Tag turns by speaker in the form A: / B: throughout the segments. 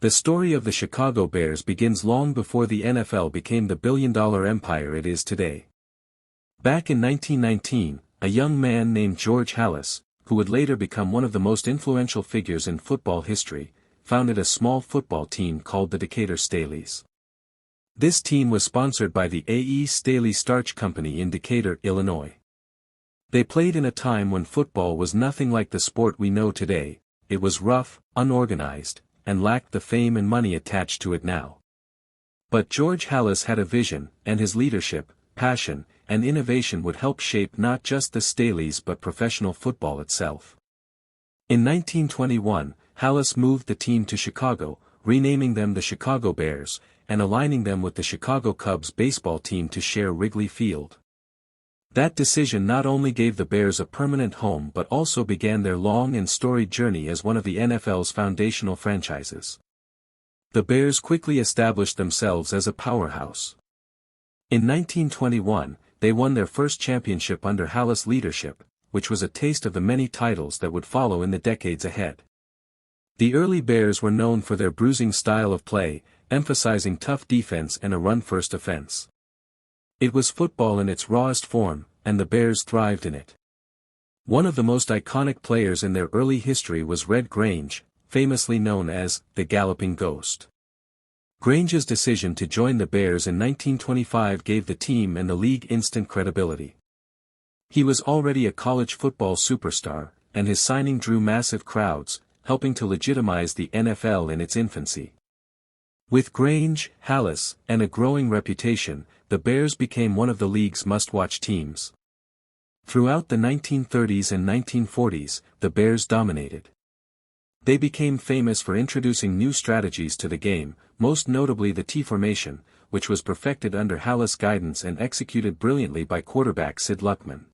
A: The story of the Chicago Bears begins long before the NFL became the billion-dollar empire it is today. Back in 1919, a young man named George Halas, who would later become one of the most influential figures in football history, founded a small football team called the Decatur Staleys. This team was sponsored by the A.E. Staley Starch Company in Decatur, Illinois. They played in a time when football was nothing like the sport we know today. It was rough, unorganized, and lacked the fame and money attached to it now. But George Halas had a vision, and his leadership, passion, and innovation would help shape not just the Staleys but professional football itself. In 1921, Halas moved the team to Chicago, renaming them the Chicago Bears, and aligning them with the Chicago Cubs baseball team to share Wrigley Field. That decision not only gave the Bears a permanent home but also began their long and storied journey as one of the NFL's foundational franchises. The Bears quickly established themselves as a powerhouse. In 1921, they won their first championship under Halas' leadership, which was a taste of the many titles that would follow in the decades ahead. The early Bears were known for their bruising style of play, emphasizing tough defense and a run-first offense. It was football in its rawest form, and the Bears thrived in it. One of the most iconic players in their early history was Red Grange, famously known as the Galloping Ghost. Grange's decision to join the Bears in 1925 gave the team and the league instant credibility. He was already a college football superstar, and his signing drew massive crowds, helping to legitimize the NFL in its infancy. With Grange, Halas, and a growing reputation, the Bears became one of the league's must-watch teams. Throughout the 1930s and 1940s, the Bears dominated. They became famous for introducing new strategies to the game, most notably the T-formation, which was perfected under Halas' guidance and executed brilliantly by quarterback Sid Luckman.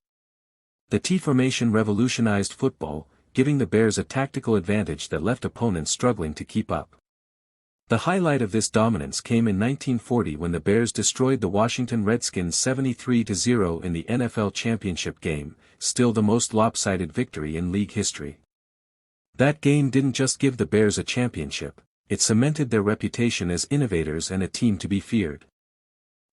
A: The T-formation revolutionized football, giving the Bears a tactical advantage that left opponents struggling to keep up. The highlight of this dominance came in 1940 when the Bears destroyed the Washington Redskins 73-0 in the NFL championship game, still the most lopsided victory in league history. That game didn't just give the Bears a championship, it cemented their reputation as innovators and a team to be feared.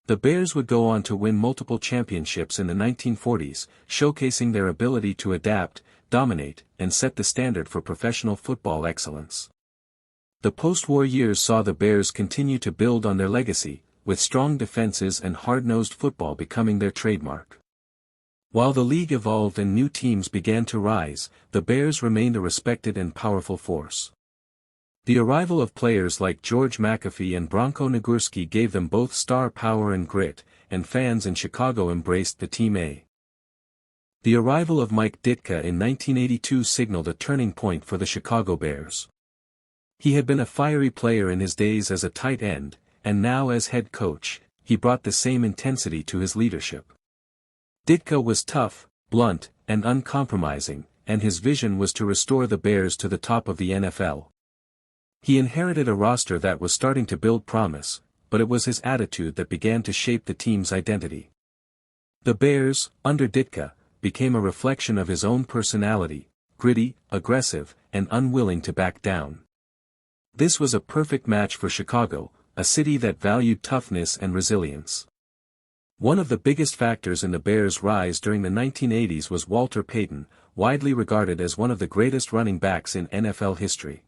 A: The Bears would go on to win multiple championships in the 1940s, showcasing their ability to adapt, dominate, and set the standard for professional football excellence. The post-war years saw the Bears continue to build on their legacy, with strong defenses and hard-nosed football becoming their trademark. While the league evolved and new teams began to rise, the Bears remained a respected and powerful force. The arrival of players like George McAfee and Bronco Nagurski gave them both star power and grit, and fans in Chicago embraced the Team A. The arrival of Mike Ditka in 1982 signaled a turning point for the Chicago Bears. He had been a fiery player in his days as a tight end, and now as head coach, he brought the same intensity to his leadership. Ditka was tough, blunt, and uncompromising, and his vision was to restore the Bears to the top of the NFL. He inherited a roster that was starting to build promise, but it was his attitude that began to shape the team's identity. The Bears, under Ditka, became a reflection of his own personality, gritty, aggressive, and unwilling to back down. This was a perfect match for Chicago, a city that valued toughness and resilience. One of the biggest factors in the Bears' rise during the 1980s was Walter Payton, widely regarded as one of the greatest running backs in NFL history.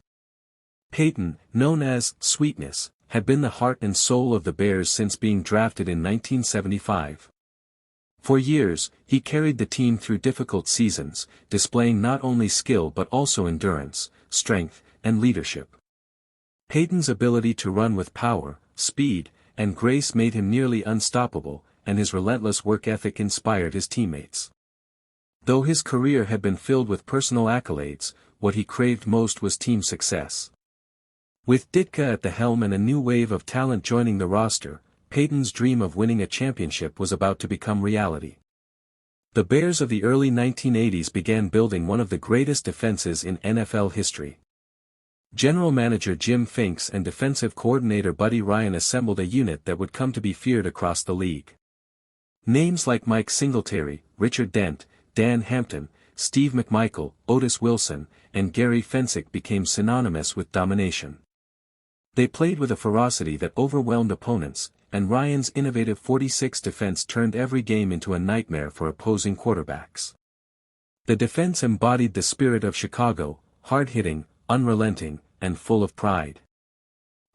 A: Payton, known as Sweetness, had been the heart and soul of the Bears since being drafted in 1975. For years, he carried the team through difficult seasons, displaying not only skill but also endurance, strength, and leadership. Payton's ability to run with power, speed, and grace made him nearly unstoppable, and his relentless work ethic inspired his teammates. Though his career had been filled with personal accolades, what he craved most was team success. With Ditka at the helm and a new wave of talent joining the roster, Payton's dream of winning a championship was about to become reality. The Bears of the early 1980s began building one of the greatest defenses in NFL history. General manager Jim Finks and defensive coordinator Buddy Ryan assembled a unit that would come to be feared across the league. Names like Mike Singletary, Richard Dent, Dan Hampton, Steve McMichael, Otis Wilson, and Gary Fensick became synonymous with domination. They played with a ferocity that overwhelmed opponents, and Ryan's innovative 46 defense turned every game into a nightmare for opposing quarterbacks. The defense embodied the spirit of Chicago, hard-hitting, unrelenting, and full of pride.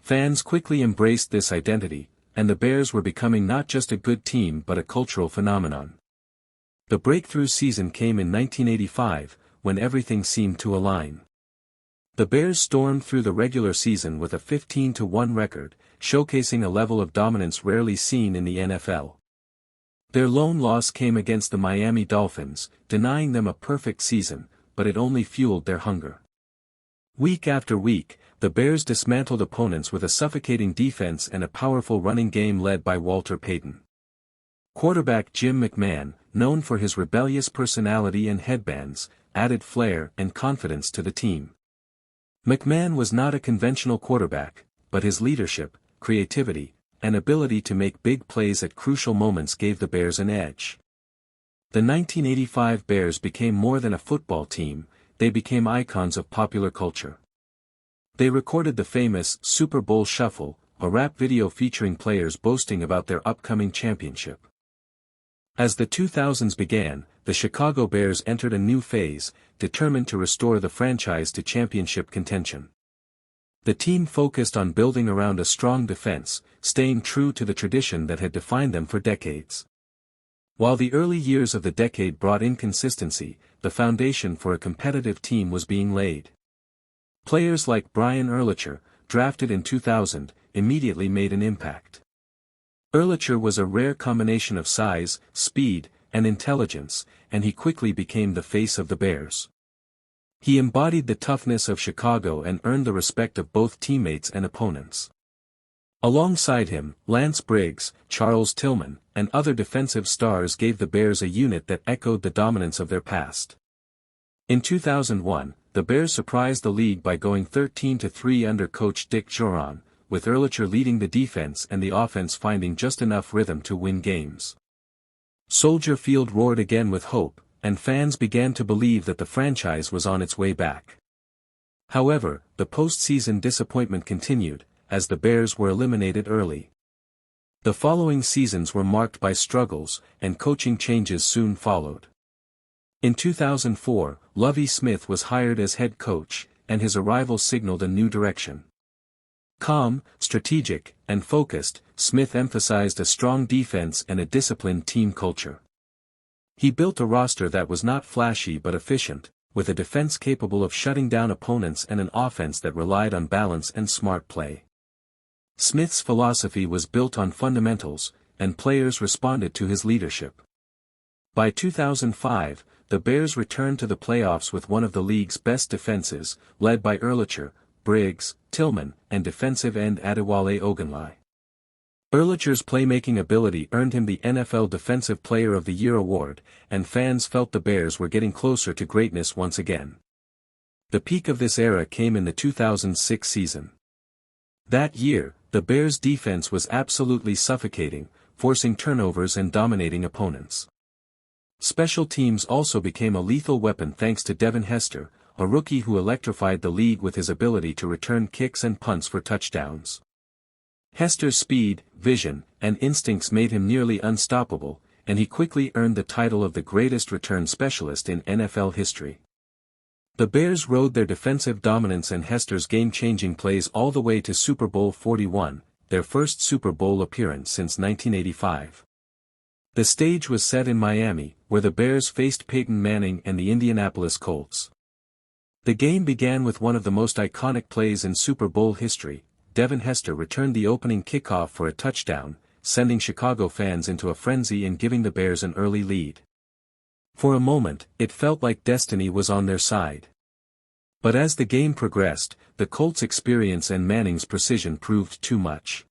A: Fans quickly embraced this identity, and the Bears were becoming not just a good team but a cultural phenomenon. The breakthrough season came in 1985, when everything seemed to align. The Bears stormed through the regular season with a 15-1 record, showcasing a level of dominance rarely seen in the NFL. Their lone loss came against the Miami Dolphins, denying them a perfect season, but it only fueled their hunger. Week after week, the Bears dismantled opponents with a suffocating defense and a powerful running game led by Walter Payton. Quarterback Jim McMahon, known for his rebellious personality and headbands, added flair and confidence to the team. McMahon was not a conventional quarterback, but his leadership, creativity, and ability to make big plays at crucial moments gave the Bears an edge. The 1985 Bears became more than a football team, they became icons of popular culture. They recorded the famous Super Bowl Shuffle, a rap video featuring players boasting about their upcoming championship. As the 2000s began, the Chicago Bears entered a new phase, determined to restore the franchise to championship contention. The team focused on building around a strong defense, staying true to the tradition that had defined them for decades. While the early years of the decade brought inconsistency, the foundation for a competitive team was being laid. Players like Brian Urlacher, drafted in 2000, immediately made an impact. Urlacher was a rare combination of size, speed, and intelligence, and he quickly became the face of the Bears. He embodied the toughness of Chicago and earned the respect of both teammates and opponents. Alongside him, Lance Briggs, Charles Tillman, and other defensive stars gave the Bears a unit that echoed the dominance of their past. In 2001, the Bears surprised the league by going 13-3 under coach Dick Butkus, with Urlacher leading the defense and the offense finding just enough rhythm to win games. Soldier Field roared again with hope, and fans began to believe that the franchise was on its way back. However, the postseason disappointment continued, as the Bears were eliminated early. The following seasons were marked by struggles, and coaching changes soon followed. In 2004, Lovie Smith was hired as head coach, and his arrival signaled a new direction. Calm, strategic, and focused, Smith emphasized a strong defense and a disciplined team culture. He built a roster that was not flashy but efficient, with a defense capable of shutting down opponents and an offense that relied on balance and smart play. Smith's philosophy was built on fundamentals, and players responded to his leadership. By 2005, the Bears returned to the playoffs with one of the league's best defenses, led by Urlacher, Briggs, Tillman, and defensive end Adewale Ogunleye. Urlacher's playmaking ability earned him the NFL Defensive Player of the Year award, and fans felt the Bears were getting closer to greatness once again. The peak of this era came in the 2006 season. That year, the Bears' defense was absolutely suffocating, forcing turnovers and dominating opponents. Special teams also became a lethal weapon thanks to Devin Hester, a rookie who electrified the league with his ability to return kicks and punts for touchdowns. Hester's speed, vision, and instincts made him nearly unstoppable, and he quickly earned the title of the greatest return specialist in NFL history. The Bears rode their defensive dominance and Hester's game-changing plays all the way to Super Bowl 41, their first Super Bowl appearance since 1985. The stage was set in Miami, where the Bears faced Peyton Manning and the Indianapolis Colts. The game began with one of the most iconic plays in Super Bowl history. Devin Hester returned the opening kickoff for a touchdown, sending Chicago fans into a frenzy and giving the Bears an early lead. For a moment, it felt like destiny was on their side. But as the game progressed, the Colts' experience and Manning's precision proved too much.